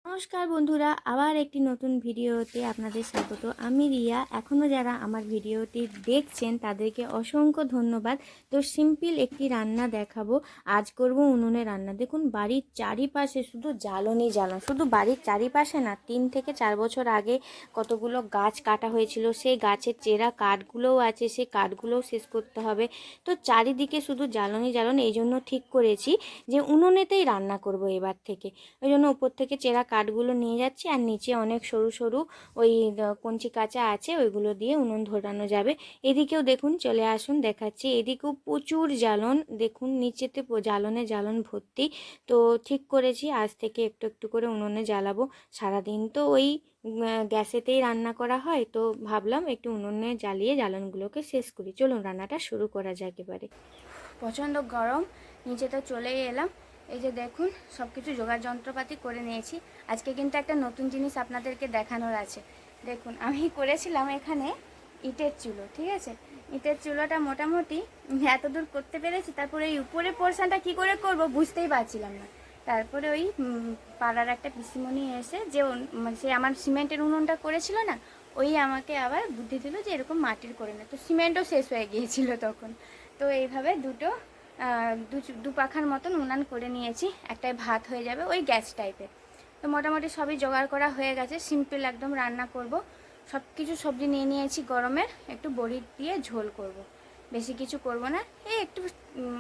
নমস্কার বন্ধুরা, আবার একটি নতুন ভিডিওতে আপনাদের স্বাগত। আমি রিয়া। এখনও যারা আমার ভিডিওটি দেখছেন তাদেরকে অসংখ্য ধন্যবাদ। তো সিম্পল একটি রান্না দেখাবো। আজ করব উনুনে রান্না। দেখুন, বাড়ির চারিপাশে শুধু জ্বালনই জ্বালন। শুধু বাড়ির চারিপাশে না, 3 থেকে 4 বছর আগে কতগুলো গাছ কাটা হয়েছিল, সেই গাছের চেরা কাঠগুলোও আছে, সেই কাঠগুলোও শেষ করতে হবে। তো চারিদিকে শুধু জ্বালনই জ্বালন। এই জন্য ঠিক করেছি যে উনুনেতেই রান্না করব এবার থেকে। ওই জন্য উপর থেকে চেরা কাঠগুলো নিয়ে যাচ্ছি, আর নিচে অনেক সরু সরু ওই কঞ্চি কাঁচা আছে, ওইগুলো দিয়ে উনুন ধরানো যাবে। এদিকেও দেখুন, চলে আসুন দেখাচ্ছি। এদিকেও প্রচুর জ্বালন, দেখুন নিচেতে জ্বালনে জ্বালন ভর্তি। তো ঠিক করেছি আজ থেকে একটু একটু করে উনুনে জ্বালাবো। সারাদিন তো ওই গ্যাসেতেই রান্না করা হয়, তো ভাবলাম একটু উনুনে জ্বালিয়ে জ্বালনগুলোকে শেষ করি। চলুন রান্নাটা শুরু করা যাক এবারে। প্রচণ্ড গরম, নিচে তো চলেই এলাম। এই যে দেখুন, সব কিছু জোগাড় যন্ত্রপাতি করে নিয়েছি। আজকে কিন্তু একটা নতুন জিনিস আপনাদেরকে দেখানোর আছে। দেখুন, আমি করেছিলাম এখানে ইটের চুলো, ঠিক আছে। ইটের চুলোটা মোটামুটি এত দূর করতে পেরেছি। তারপরে এই উপরের পোর্শনটা কী করে করব বুঝতেই পারছিলাম না। তারপরে ওই পাড়ার একটা পিসিমণি এসে, যে সে আমার সিমেন্টের উনুনটা করেছিল না, ওই আমাকে আবার বুদ্ধি দিল যে এরকম মাটির করে না। তো সিমেন্টও শেষ হয়ে গিয়েছিল তখন। তো এইভাবে দু পাখার মতন উনান করে নিয়েছি। একটাই ভাত হয়ে যাবে, ওই গ্যাস টাইপের। তো মোটামুটি সবই জোগাড় করা হয়ে গেছে। সিম্পল একদম রান্না করব। সব কিছু সবজি নিয়ে নিয়েছি গরমের। একটু বড়ি দিয়ে ঝোল করব, বেশি কিছু করব না। এই একটু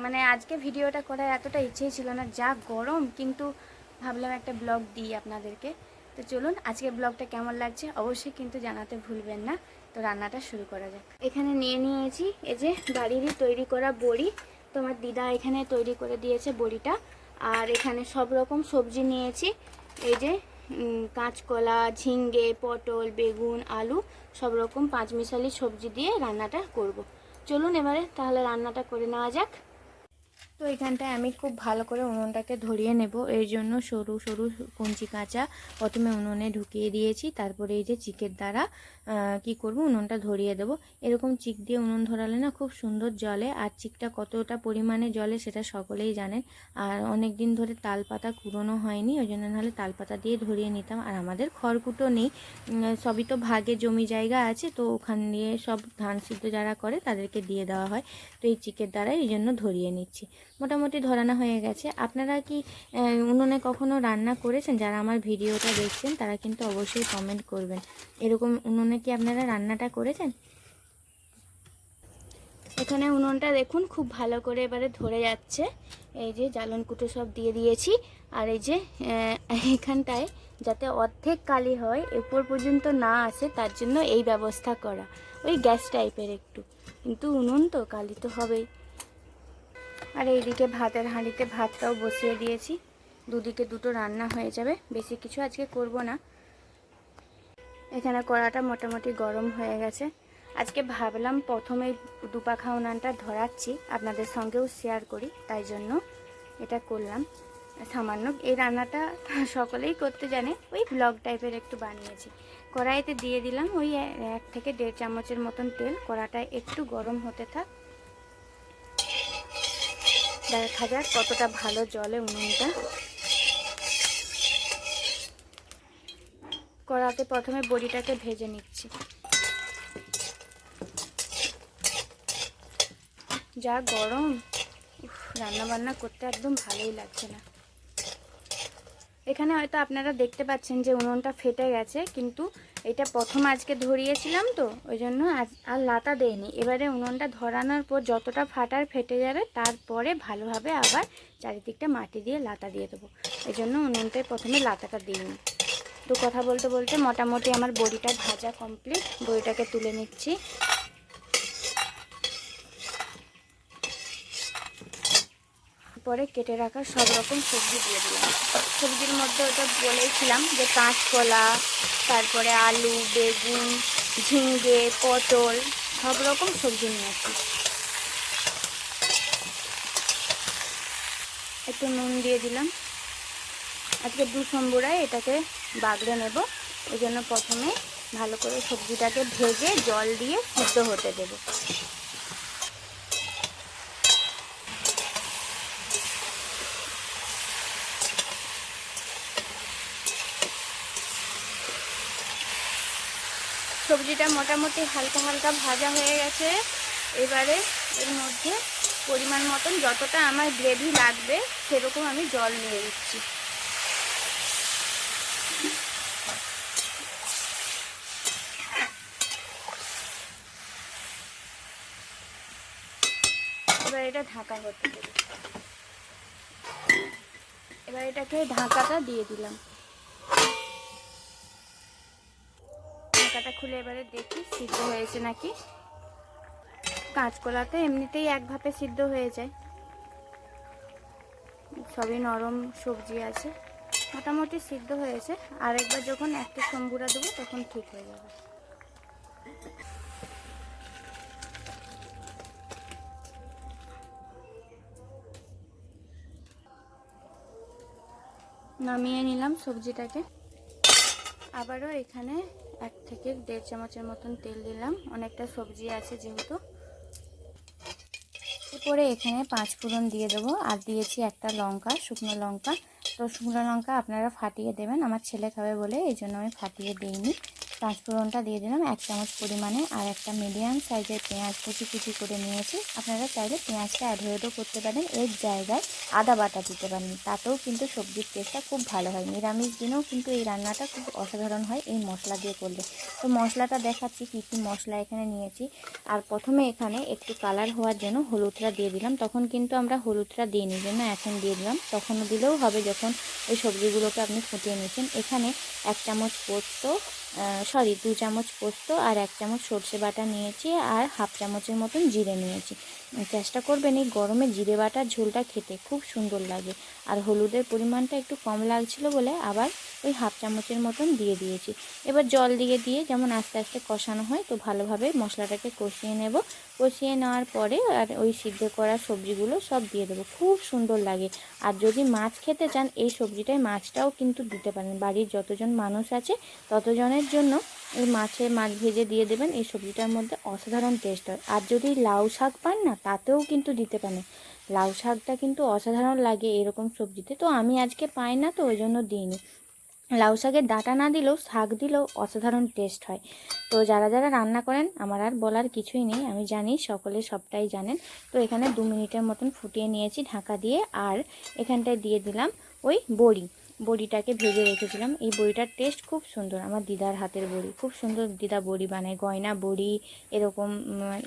মানে আজকে ভিডিওটা করার এতটা ইচ্ছেই ছিল না, যা গরম। কিন্তু ভাবলাম একটা ব্লগ দিই আপনাদেরকে। তো চলুন, আজকের ব্লগটা কেমন লাগছে অবশ্যই কিন্তু জানাতে ভুলবেন না। তো রান্নাটা শুরু করা যাক। এখানে নিয়ে নিয়েছি এই যে বাড়িরই তৈরি করা বড়ি। তোমার দিদা এখানে তৈরি করে দিয়েছে বড়িটা। আর এখানে সব রকম সবজি নিয়েছি। এই যে কাঁচকলা, ঝিঙ্গে, পটল, বেগুন, আলু, সব রকম পাঁচমিশালি সবজি দিয়ে রান্নাটা করব। চলুন এবারে তাহলে রান্নাটা করে নেওয়া যাক। তো এখানটায় আমি খুব ভালো করে উনুনটাকে ধরিয়ে নেব। এই জন্য সরু সরু কঞ্চি কাঁচা প্রথমে উনুনে ঢুকিয়ে দিয়েছি। তারপরে এই যে চিকের দ্বারা কি করব, উনুনটা ধরিয়ে দেব। এরকম চিক দিয়ে উনুন ধরালে না খুব সুন্দর জ্বলে। আর চিকটা কতটা পরিমাণে জ্বলে সেটা সকলেই জানেন। আর অনেক দিন ধরে তালপাতা কুড়োনো হয়নি, ওই জন্য নাহলে তালপাতা দিয়ে ধরিয়ে নিতাম। আর আমাদের খড়কুটো নেই, সবই তো ভাগে জমি জায়গা আছে, তো ওখান দিয়ে সব ধান সিদ্ধ যারা করে তাদেরকে দিয়ে দেওয়া হয়। তো এই চিকের দ্বারাই এই জন্য ধরিয়ে নিচ্ছি। মোটামুটি ধরানো হয়ে গেছে। আপনারা কি উনুনে কখনো রান্না করেছেন? যারা আমার ভিডিওটা দেখছেন তারা কিন্তু অবশ্যই কমেন্ট করবেন। এরকম উনুনে কি আপনারা রান্নাটা করেছেন? এখানে উনুনটা দেখুন খুব ভালো করে এবারে ধরে যাচ্ছে। এই যে জ্বালন কুটো সব দিয়ে দিয়েছি। আর এই যে এখানটায় যাতে অর্ধেক কালি হয়, এরপর পর্যন্ত না আসে, তার জন্য এই ব্যবস্থা করা। ওই গ্যাস টাইপের একটু, কিন্তু উনুন তো কালি তো হবেই। আর এইদিকে ভাতের হাঁড়িতে ভাতটাও বসিয়ে দিয়েছি। দুদিকে দুটো রান্না হয়ে যাবে, বেশি কিছু আজকে করব না। এখানে কড়াটা মোটামুটি গরম হয়ে গেছে। আজকে ভাবলাম প্রথমে দুপাখা উনানটা ধরাচ্ছি, আপনাদের সঙ্গেও শেয়ার করি, তাই জন্য এটা করলাম। সামান্য এই রান্নাটা সকলেই করতে জানে, ওই ব্লগ টাইপের একটু বানিয়েছি। কড়াইতে দিয়ে দিলাম ওই 1 থেকে 1.5 চামচের মতন তেল। কড়াটা একটু গরম হতে থাক, দেখা যাক কতটা ভালো জলে উনুনটা। কড়াতে প্রথমে বড়িটাকে ভেজে নিচ্ছি। যা গরম, রান্না বান্না করতে একদম ভালোই লাগছে না। এখানে হয়তো আপনারা দেখতে পাচ্ছেন যে উনুনটা ফেটে গেছে, কিন্তু এটা প্রথম আজকে ধরিয়েছিলাম তো ওই জন্য আর লাতা দেয়নি। এবারে উনুনটা ধরানোর পর যতটা ফাটার ফেটে যাবে, তারপরে ভালোভাবে আবার চারিদিকটা মাটি দিয়ে লাতা দিয়ে দেবো। এই জন্য উনুনটায় প্রথমে লাতাটা দিইনি। তো কথা বলতে বলতে মোটামুটি আমার বড়িটা ভাজা কমপ্লিট। বড়িটাকে তুলে নিচ্ছি। পরে কেটে রাখা সব রকম সবজি দিয়ে দিলাম। সবজির মধ্যে ওটা বলেছিলাম যে কাঁচকলা, তারপরে আলু, বেগুন, ঝিঙ্গে, পটল, সব রকম সবজি নিয়েছি। একটু নুন দিয়ে দিলাম। আজকে 2 সম্বুরায় এটাকে বাগড়ে নেব, ওই জন্য প্রথমে ভালো করে সবজিটাকে ভেজে জল দিয়ে সিদ্ধ হতে দেবো। সবজিটা মোটামুটি হালকা হালকা ভাজা হয়ে গেছে। এবারে এর মধ্যে পরিমাণ মতন যতটা আমার গ্রেভি লাগবে সেরকম আমি জল দিয়ে দিচ্ছি। এবার এটা ঢাকা হতে দেবো। এবার এটাকে ঢাকাটা দিয়ে দিলাম। ঢাকাটা খুলে এবারে দেখি সিদ্ধ হয়েছে নাকি। কাঁচকলাতে এমনিতেই এক ভাপে সিদ্ধ হয়ে যায়, সবই নরম সবজি আছে, মোটামুটি সিদ্ধ হয়েছে। আর একবার যখন একটা সম্বুরা দেবো তখন ঠিক হয়ে যাবে। নামিয়ে নিলাম সবজিটাকে। আবারও এখানে 1 থেকে 1.5 চামচের মতন তেল দিলাম, অনেকটা সবজি আছে যেহেতু। এরপরে এখানে 5 ফোড়ন দিয়ে দেবো, আর দিয়েছি একটা লঙ্কা, শুকনো লঙ্কা। তো শুকনো লঙ্কা আপনারা ফাটিয়ে দেবেন, আমার ছেলে খাবে বলে এই জন্য আমি ফাটিয়ে দিইনি। 5 ফোড়নটা দিয়ে দিলাম 1 চামচ পরিমাণে। আর একটা মিডিয়াম সাইজের পেঁয়াজ কুচি কুচি করে নিয়েছি। আপনারা চাইলে পেঁয়াজটা অ্যাভয়েডও করতে পারেন, এর জায়গায় আদা বাটা দিতে পারেন, তাতেও কিন্তু সবজির টেস্টটা খুব ভালো হয়। নিরামিষ দিনেও কিন্তু এই রান্নাটা খুব অসাধারণ হয় এই মশলা দিয়ে করলে। তো মশলাটা দেখাচ্ছি কী কী মশলা এখানে নিয়েছি। আর প্রথমে এখানে একটু কালার হওয়ার জন্য হলুদটা দিয়ে দিলাম, তখন কিন্তু আমরা হলুদটা দিইনি, জন্য এখন দিয়ে দিলাম। তখনও দিলেও হবে যখন ওই সবজিগুলোকে আপনি ফুটিয়ে নিয়েছেন। এখানে 1 চামচ পোস্ত, 2 চামচ পোস্ত আর 1 চামচ সর্ষে বাটা নিয়েছি, আর হাফ চামচের মতন জিরে নিয়েছি। চেষ্টা করবেন এই গরমে জিরে বাটার ঝোলটা খেতে খুব সুন্দর লাগে। আর হলুদের পরিমাণটা একটু কম লাগছিল বলে আবার ওই হাফ চামচের মতন দিয়ে দিয়েছি। এবার জল দিয়ে যেমন আস্তে আস্তে কষানো হয়, তো ভালোভাবে মশলাটাকে কষিয়ে নেব। কষিয়ে নেওয়ার পরে আর ওই সিদ্ধ করা সবজিগুলো সব দিয়ে দেবো, খুব সুন্দর লাগে। আর যদি মাছ খেতে চান এই সবজিটায় মাছটাও কিন্তু দিতে পারেন, বাড়ির যতজন মানুষ আছে ততজনের জন্য এই মাছ ভেজে দিয়ে দেবেন, এই সবজিটার মধ্যে অসাধারণ টেস্ট হয়। আর যদি লাউ শাক পান না তাতেও কিন্তু দিতে পারেন, লাউ শাকটা কিন্তু অসাধারণ লাগে এরকম সবজিতে। তো আমি আজকে পাই না তো ওই জন্য দিইনি। লাউ শাকের ডাঁটা না দিলেও শাক দিলেও অসাধারণ টেস্ট হয়। তো যারা যারা রান্না করেন আমার আর বলার কিছুই নেই, আমি জানি সকলে সবটাই জানেন। তো এখানে 2 মিনিটের মতন ফুটিয়ে নিয়েছি ঢাকা দিয়ে। আর এখানটায় দিয়ে দিলাম ওই বড়িটাকে ভেজে রেখেছিলাম। এই বড়িটার টেস্ট খুব সুন্দর, আমার দিদার হাতের বড়ি খুব সুন্দর, দিদা বড়ি বানায়, গয়না বড়ি এরকম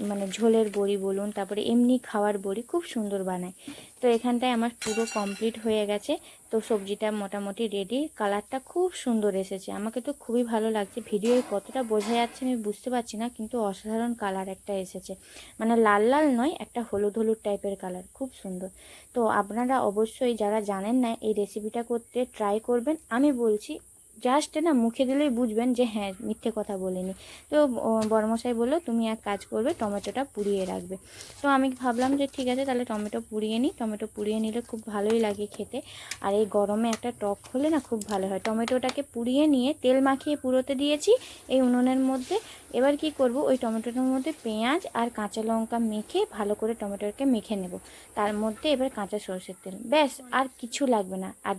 মানে ঝোলের বড়ি বলুন, তারপরে এমনি খাওয়ার বড়ি খুব সুন্দর বানায়। তো এখানটায় আমার পুরো কমপ্লিট হয়ে গেছে। তো সবজিটা মোটামুটি রেডি, কালারটা খুব সুন্দর এসেছে, আমাকে তো খুবই ভালো লাগছে। ভিডিওয় কতটা বোঝা যাচ্ছে আমি বুঝতে পারছি না, কিন্তু অসাধারণ কালার একটা এসেছে, মানে লাল লাল নয়, একটা হলুদ হলুদ টাইপের কালার, খুব সুন্দর। তো আপনারা অবশ্যই যারা জানেন না এই রেসিপিটা করতে ট্রাই করবেন, আমি বলছি জাস্ট না মুখে দিলেই বুঝবেন যে হ্যাঁ মিথ্যে কথা বলিনি। তো বড়মশাই বললো তুমি এক কাজ করবে, টমেটোটা পুড়িয়ে রাখবে। তো আমি ভাবলাম যে ঠিক আছে তাহলে টমেটো পুড়িয়ে নিই, টমেটো পুড়িয়ে নিলে খুব ভালোই লাগে খেতে। আর এই গরমে একটা টক হলে না খুব ভালো হয়। টমেটোটাকে পুড়িয়ে নিয়ে তেল মাখিয়ে পুরোতে দিয়েছি এই উনুনের মধ্যে। এবার কি করব, ওই টমেটোটার মধ্যে পেঁয়াজ আর কাঁচা লঙ্কা মেখে ভালো করে টমেটোটাকে মেখে নেব, তার মধ্যে এবার কাঁচা সরষের তেল, ব্যাস আর কিছু লাগবে না। আর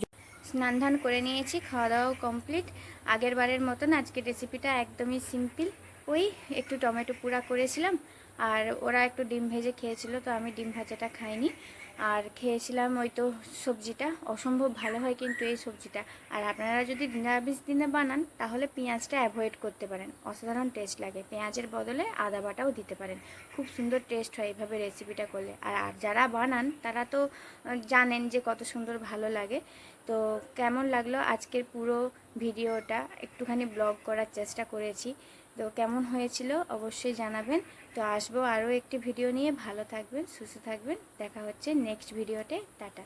স্নান ধান করে নিয়েছি, খাওয়া দাওয়াও কমপ্লিট। আগের বারের মতন আজকের রেসিপিটা একদমই সিম্পল, ওই একটু টমেটো পোড়া করেছিলাম, আর ওরা একটু ডিম ভেজে খেয়েছিল, তো আমি ডিম ভাজাটা খাইনি। আর খেয়েছিলাম ওই তো সবজিটা, অসম্ভব ভালো হয় কিন্তু এই সবজিটা। আর আপনারা যদি নিরামিষ দিনে বানান তাহলে পেঁয়াজটা অ্যাভয়েড করতে পারেন, অসাধারণ টেস্ট লাগে। পেঁয়াজের বদলে আদা বাটাও দিতে পারেন, খুব সুন্দর টেস্ট হয় এইভাবে রেসিপিটা করলে। আর যারা বানান তারা তো জানেন যে কত সুন্দর ভালো লাগে। তো কেমন লাগলো আজকের পুরো ভিডিওটা, একটুখানি ব্লগ করার চেষ্টা করেছি, তো কেমন হয়েছিল অবশ্যই জানাবেন। তো আসবো আরও একটি ভিডিও নিয়ে, ভালো থাকবেন, সুস্থ থাকবেন, দেখা হচ্ছে নেক্সট ভিডিওতে, টাটা।